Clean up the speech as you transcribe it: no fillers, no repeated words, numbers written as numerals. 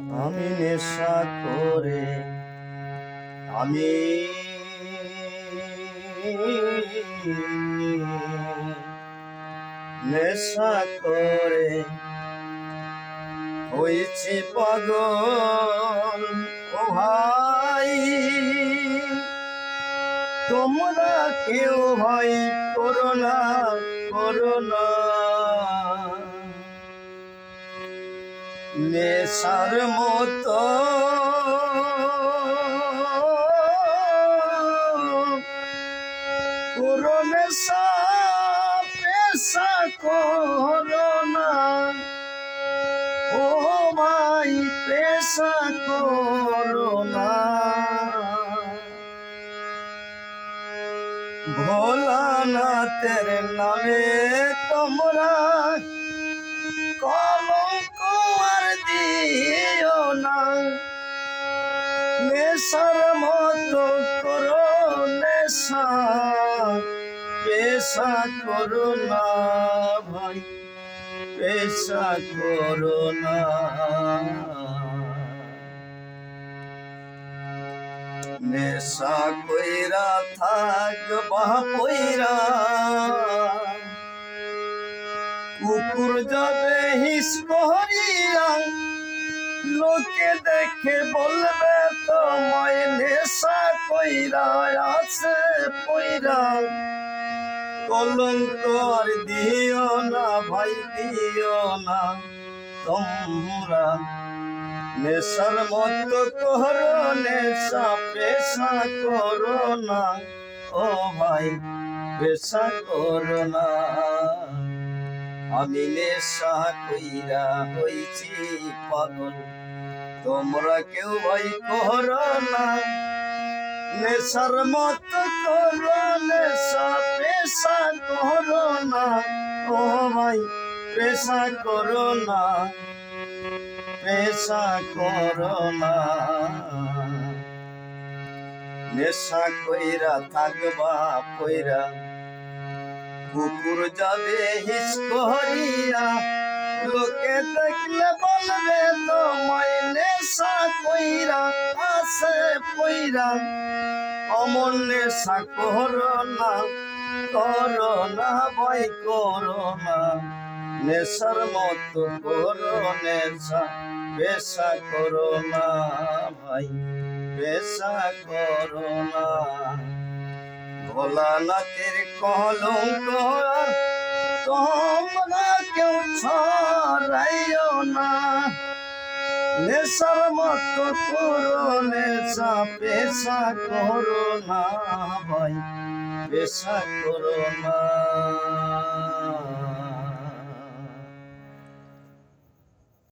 আমি নেশা করে আমি নেশা করে হয়েছি পাগল। ও ভাই তোমরা কেউ ভাই করোনা করোনা নেশার মতো করো নেশা পেশা করোনা। ও ভাই পেশা করোনা। ভোলানাথের নামে তোমরা কলঙ্ক আর দিও না। নেশার মতো করো নেশা পেশা করো না ভাই পেশা করো না। নেশা কইরা থাকবা পইরা কুকুর যাবে হিস করিয়া। লোকে দেখে বলবে তোমায় নেশা কইরা আছে পইরা। কলঙ্ক আর দিও না ভাই দিও না তোমরা। নেশার মতো করো নেশা পেশা করো না। ও ভাই পেশা করো না। আমি নেশা কইরা হইছি পাগল। তোমরা কেউ ভাই করো না। নেশার মতো করো নেশা পেশা করো না। ও ভাই পেশা করো না পেশা করো না। নেশা কইরা থাকবা পইরা কুকুর যাবে হিস করিয়া। লোকে দেখলে বলবে তোমায় নেশা কইরা আছে পইরা। অমন নেশা করো না ভয় করো না। নেশার মতো করো নেশা পেশা করো না ভাই পেশা করো না। ভোলানাথের কলঙ্ক তোমরা কেউ ছড়াইও না। নেশার মতো করো নেশা পেশা করো না ভাই পেশা করো না।